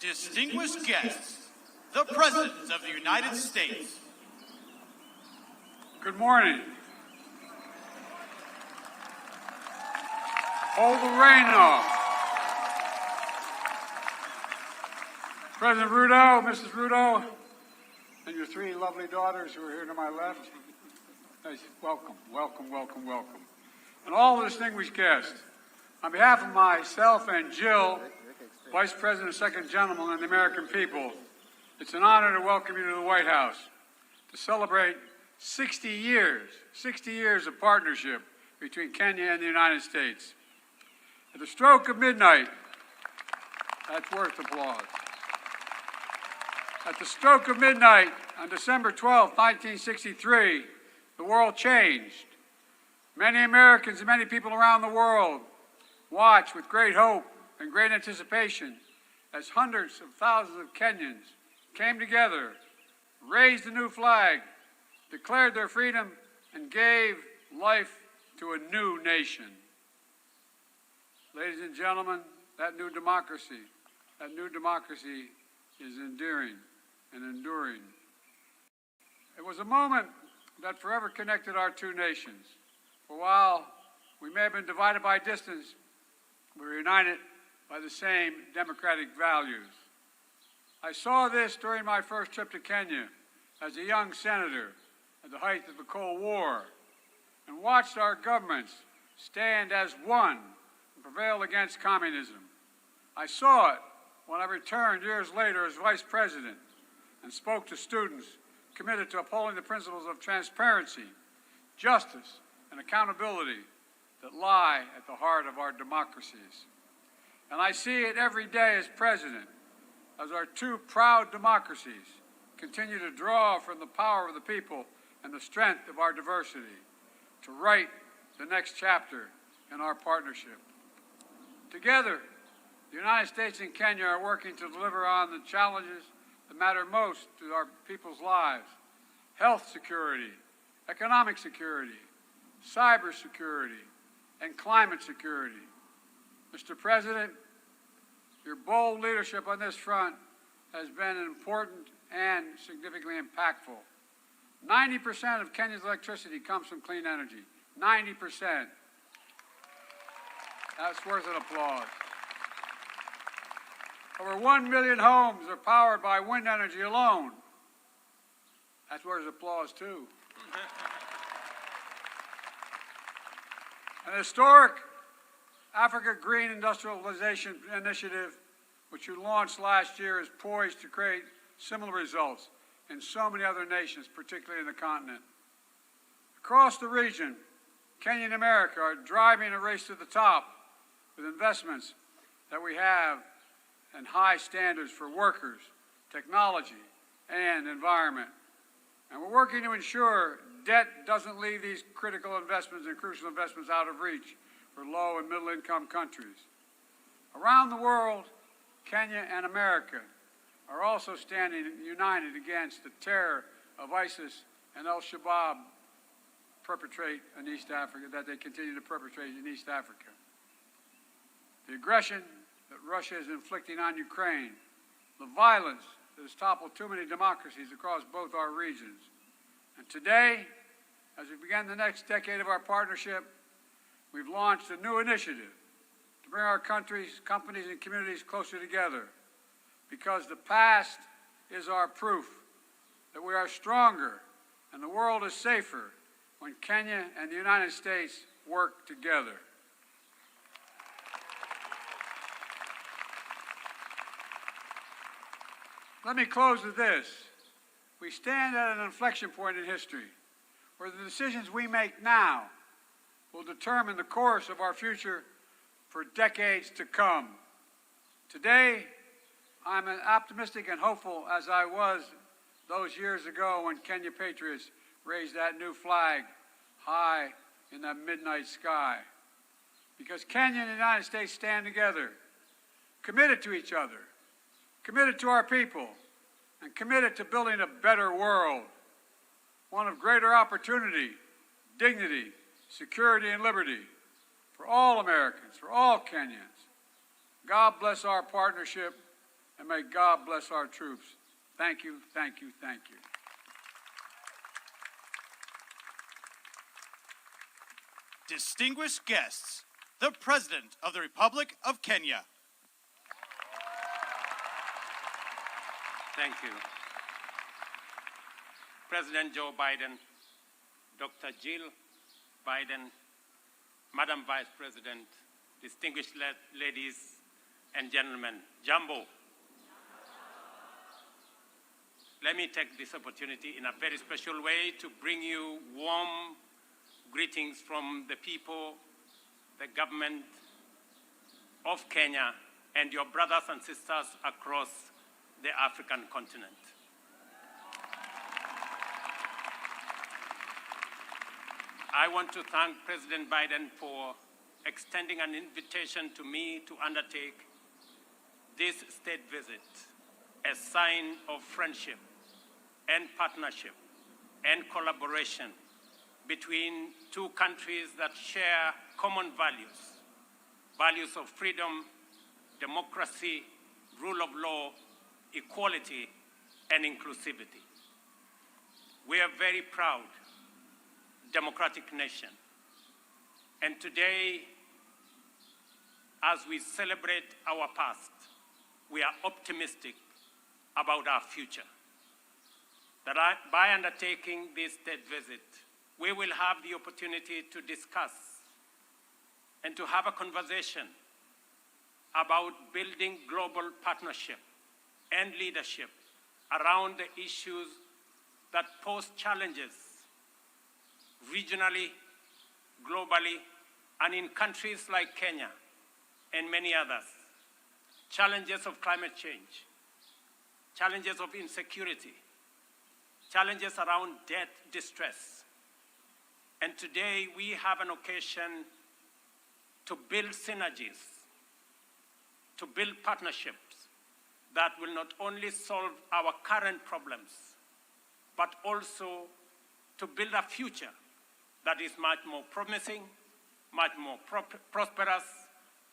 Distinguished guests, the President of the United States. Good morning. Hold the rain off. President Ruto, Mrs. Ruto, and your three lovely daughters who are here to my left. Nice. Welcome, welcome, welcome, welcome. And all the distinguished guests, on behalf of myself and Jill, Vice President and Second Gentleman, and the American people, it's an honor to welcome you to the White House to celebrate 60 years of partnership between Kenya and the United States. At the stroke of midnight, that's worth applause. At the stroke of midnight on December 12, 1963, the world changed. Many Americans and many people around the world watched with great hope and great anticipation as hundreds of thousands of Kenyans came together, raised a new flag, declared their freedom, and gave life to a new nation. Ladies and gentlemen, that new democracy is enduring and enduring. It was a moment that forever connected our two nations. For while we may have been divided by distance, we were united by the same democratic values. I saw this during my first trip to Kenya as a young senator at the height of the Cold War, and watched our governments stand as one and prevail against communism. I saw it when I returned years later as Vice President and spoke to students committed to upholding the principles of transparency, justice, and accountability that lie at the heart of our democracies. And I see it every day as President, as our two proud democracies continue to draw from the power of the people and the strength of our diversity to write the next chapter in our partnership. Together, the United States and Kenya are working to deliver on the challenges that matter most to our people's lives: health security, economic security, cyber security, and climate security. Mr. President, your bold leadership on this front has been important and significantly impactful. 90% of Kenya's electricity comes from clean energy. 90%. That's worth an applause. Over 1 million homes are powered by wind energy alone. That's worth applause, too. An historic Africa Green Industrialization Initiative, which you launched last year, is poised to create similar results in so many other nations, particularly in the continent. Across the region, Kenya and America are driving a race to the top with investments that we have and high standards for workers, technology, and environment. And we're working to ensure debt doesn't leave these critical investments and crucial investments out of reach for low and middle income countries. Around the world, Kenya and America are also standing united against the terror of ISIS and Al-Shabaab that they continue to perpetrate in East Africa. The aggression that Russia is inflicting on Ukraine, the violence that has toppled too many democracies across both our regions. And today, as we begin the next decade of our partnership, we've launched a new initiative to bring our countries, companies, and communities closer together, because the past is our proof that we are stronger and the world is safer when Kenya and the United States work together. Let me close with this. We stand at an inflection point in history where the decisions we make now will determine the course of our future for decades to come. Today, I'm as optimistic and hopeful as I was those years ago when Kenya patriots raised that new flag high in that midnight sky. Because Kenya and the United States stand together, committed to each other, committed to our people, and committed to building a better world, one of greater opportunity, dignity, security, and liberty for all Americans, for all Kenyans. God bless our partnership, and may God bless our troops. Thank you, thank you, thank you. Distinguished guests, the President of the Republic of Kenya. Thank you. President Joe Biden, Dr. Jill Biden, Madam Vice President, distinguished ladies and gentlemen, Jambo. Let me take this opportunity in a very special way to bring you warm greetings from the people, the government of Kenya, and your brothers and sisters across the African continent. I want to thank President Biden for extending an invitation to me to undertake this state visit, a sign of friendship and partnership and collaboration between two countries that share common values, values of freedom, democracy, rule of law, equality, and inclusivity. We are very proud democratic nation. And today, as we celebrate our past, we are optimistic about our future. That by undertaking this state visit, we will have the opportunity to discuss and to have a conversation about building global partnership and leadership around the issues that pose challenges regionally, globally, and in countries like Kenya and many others. Challenges of climate change, challenges of insecurity, challenges around debt distress. And today we have an occasion to build synergies, to build partnerships that will not only solve our current problems, but also to build a future that is much more promising, much more prosperous,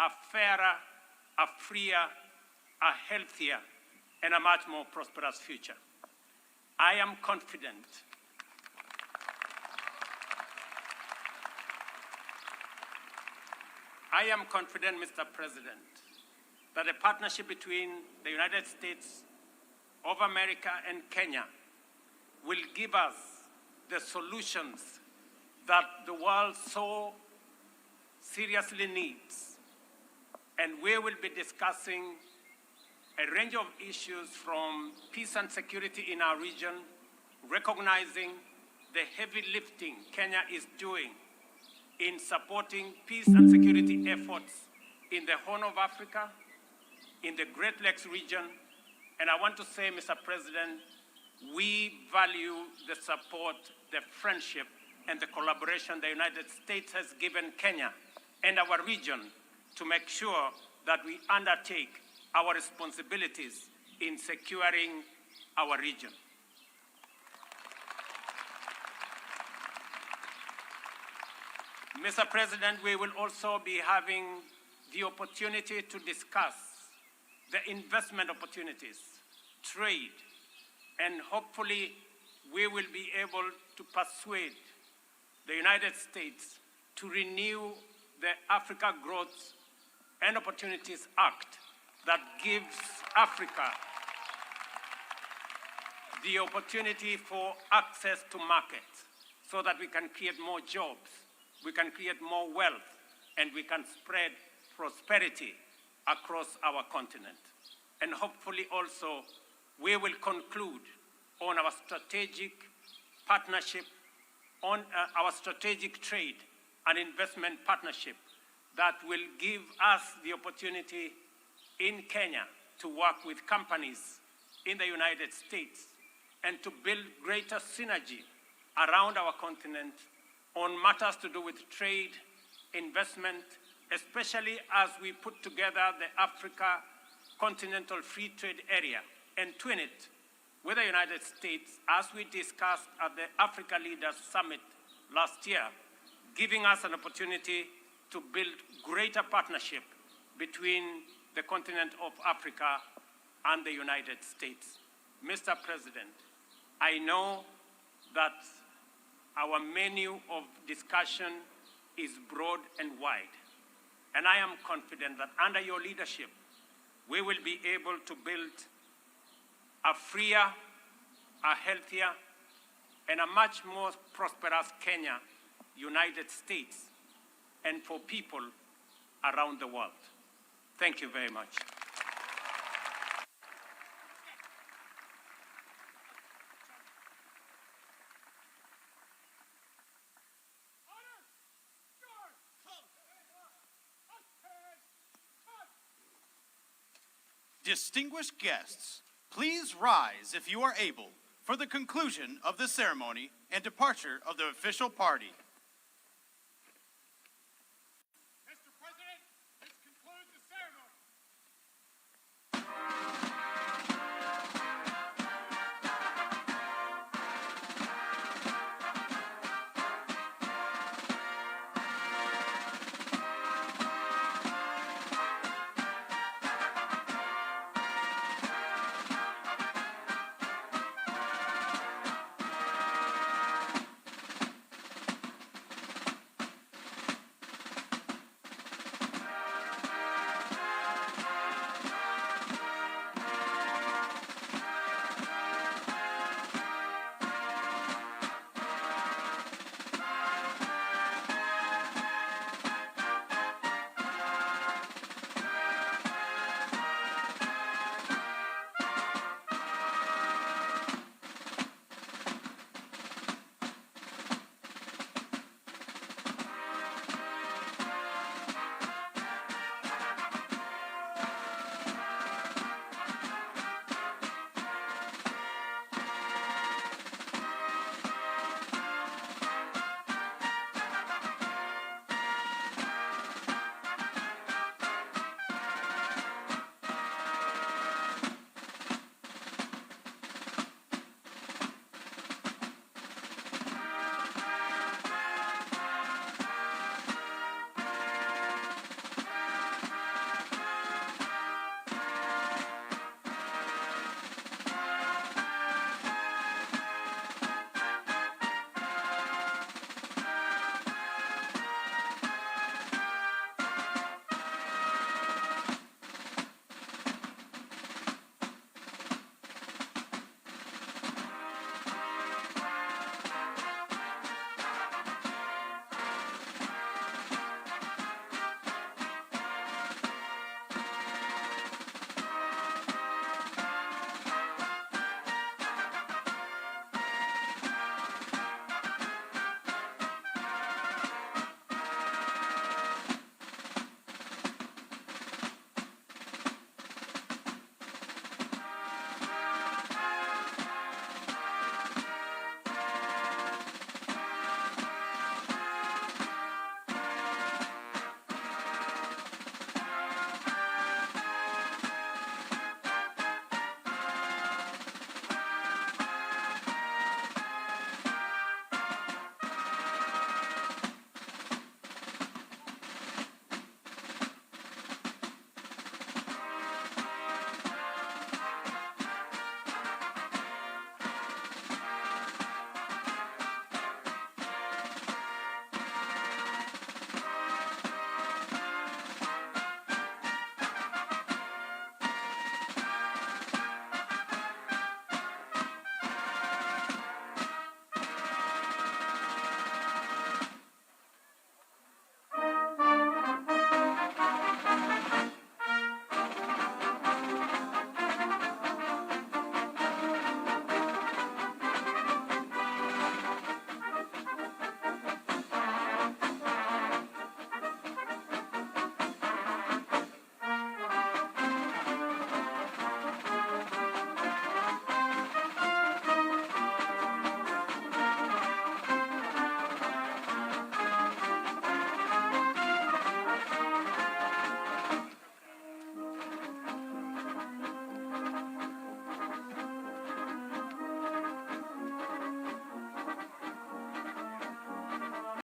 a fairer, a freer, a healthier, and a much more prosperous future. I am confident Mr. President, that a partnership between the United States of America and Kenya will give us the solutions that the world so seriously needs. And we will be discussing a range of issues from peace and security in our region, recognizing the heavy lifting Kenya is doing in supporting peace and security efforts in the Horn of Africa, in the Great Lakes region. And I want to say, Mr. President, we value the support, the friendship, and the collaboration the United States has given Kenya and our region to make sure that we undertake our responsibilities in securing our region. Mr. President, we will also be having the opportunity to discuss the investment opportunities, trade, and hopefully we will be able to persuade the United States to renew the Africa Growth and Opportunities Act that gives Africa the opportunity for access to markets so that we can create more jobs, we can create more wealth, and we can spread prosperity across our continent. And hopefully also we will conclude on our strategic partnership, on our strategic trade and investment partnership that will give us the opportunity in Kenya to work with companies in the United States and to build greater synergy around our continent on matters to do with trade, investment, especially as we put together the Africa Continental Free Trade Area and twin it with the United States, as we discussed at the Africa Leaders Summit last year, giving us an opportunity to build greater partnership between the continent of Africa and the United States. Mr. President, I know that our menu of discussion is broad and wide, and I am confident that under your leadership, we will be able to build a freer, a healthier, and a much more prosperous Kenya, United States, and for people around the world. Thank you very much. Distinguished guests, please rise if you are able for the conclusion of the ceremony and departure of the official party.